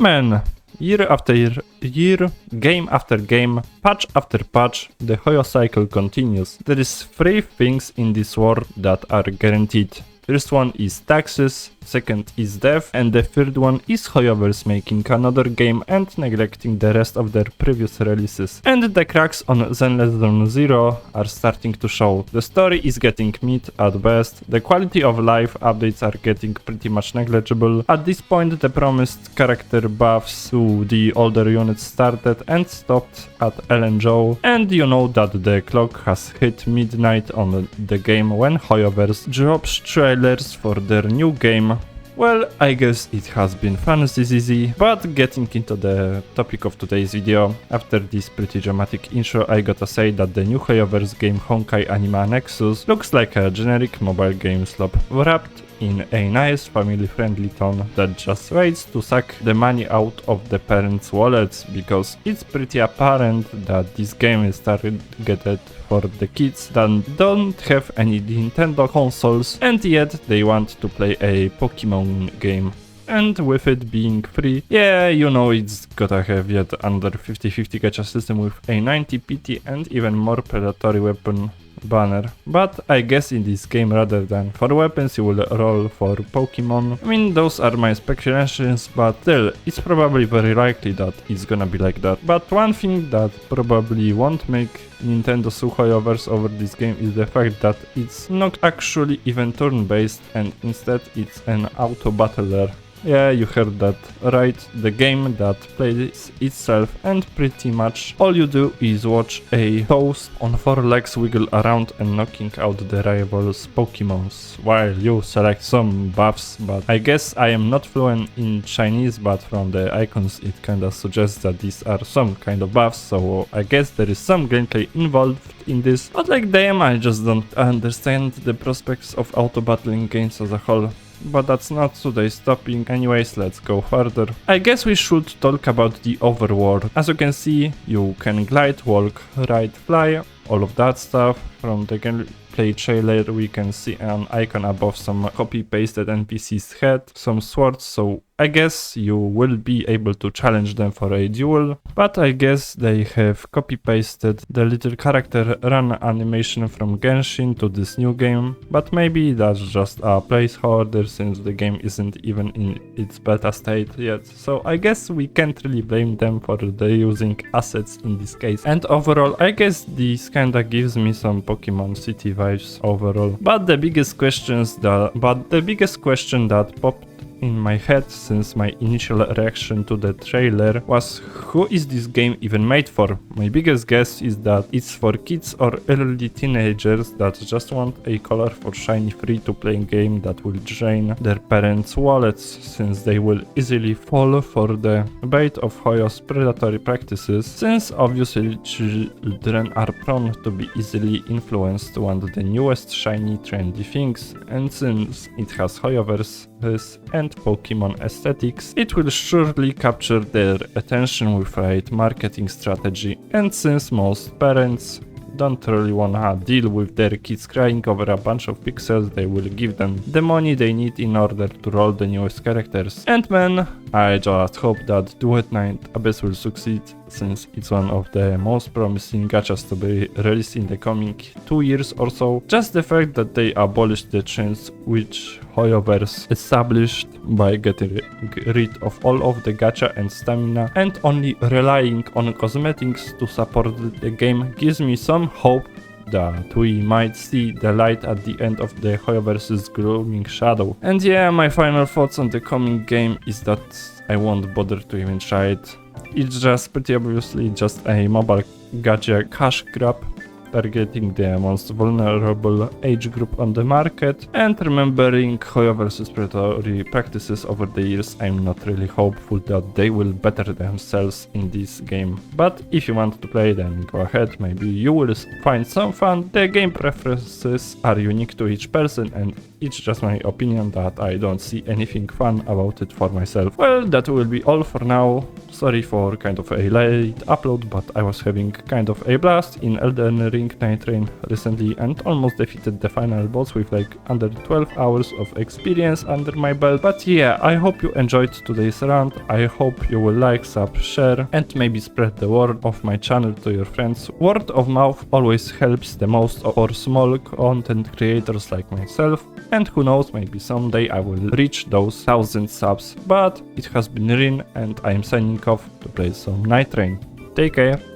Man, year after year, game after game, patch after patch, the Hoyo cycle continues. There is 3 things in this world that are guaranteed. First one is taxes, second is death, and the third one is Hoyoverse making another game and neglecting the rest of their previous releases. And the cracks on Zenless Zone Zero are starting to show. The story is getting mid at best, the quality of life updates are getting pretty much negligible. At this point the promised character buffs to the older units started and stopped at Ellen Joe, and you know that the clock has hit midnight on the game when Hoyoverse drops trailers for their new game. Well, I guess it has been fun this easy, but getting into the topic of today's video, after this pretty dramatic intro, I gotta say that the new Hoyoverse game Honkai Anima Nexus looks like a generic mobile game slop wrapped in a nice family-friendly tone that just waits to suck the money out of the parents' wallets, because it's pretty apparent that this game is targeted for the kids that don't have any Nintendo consoles and yet they want to play a Pokemon game. And with it being free, yeah, you know it's gotta have yet under 50-50 gacha system with a 90 PT and even more predatory weapon banner. But I guess in this game, rather than for weapons, you will roll for Pokemon. I mean, those are my speculations, but still, it's probably very likely that it's gonna be like that. But one thing that probably won't make Nintendo sue Hoyoverse over this game is the fact that it's not actually even turn-based and instead it's an auto battler. Yeah, you heard that right, the game that plays itself, and pretty much all you do is watch a toast on 4 legs wiggle around and knocking out the rival's Pokemons, while you select some buffs. But I guess I am not fluent in Chinese, but from the icons it kinda suggests that these are some kind of buffs, so I guess there is some gameplay involved in this. But like damn, I just don't understand the prospects of auto battling games as a whole. But that's not today's topic. Anyways, let's go further. I guess we should talk about the Overworld. As you can see, you can glide, walk, ride, fly, all of that stuff. From the gameplay trailer we can see an icon above some copy-pasted NPC's head, some swords, so I guess you will be able to challenge them for a duel. But I guess they have copy-pasted the little character run animation from Genshin to this new game, but maybe that's just a placeholder since the game isn't even in its beta state yet, so I guess we can't really blame them for the using assets in this case. And overall, I guess this kinda gives me some Pokemon City vibes overall. But the biggest question that popped in my head since my initial reaction to the trailer was, who is this game even made for? My biggest guess is that it's for kids or early teenagers that just want a colorful, shiny, free-to-play game that will drain their parents' wallets, since they will easily fall for the bait of Hoyo's predatory practices, since obviously children are prone to be easily influenced to want the newest shiny trendy things, and since it has Hoyoverse and Pokemon aesthetics, it will surely capture their attention with right marketing strategy. And since most parents don't really wanna deal with their kids crying over a bunch of pixels, they will give them the money they need in order to roll the newest characters. And man, I just hope that Duet Night Abyss will succeed, since it's one of the most promising gachas to be released in the coming 2 years or so. Just the fact that they abolished the chains which Hoyoverse established by getting rid of all of the gacha and stamina and only relying on cosmetics to support the game gives me some hope that we might see the light at the end of the Hoyoverse's glooming shadow. And yeah, my final thoughts on the coming game is that I won't bother to even try it. It's just pretty obviously just a mobile gacha cash grab targeting the most vulnerable age group on the market, and remembering Hoyoverse's predatory practices over the years, I'm not really hopeful that they will better themselves in this game. But if you want to play, then go ahead, maybe you will find some fun. The game preferences are unique to each person and it's just my opinion that I don't see anything fun about it for myself. Well, that will be all for now. Sorry for kind of a late upload, but I was having kind of a blast in Elden Ring Night Train recently and almost defeated the final boss with like under 12 hours of experience under my belt. But yeah, I hope you enjoyed today's rant. I hope you will like, sub, share and maybe spread the word of my channel to your friends. Word of mouth always helps the most for small content creators like myself, and who knows, maybe someday I will reach those 1000 subs. But it has been Rin and I am signing off to play some Night Train. Take care.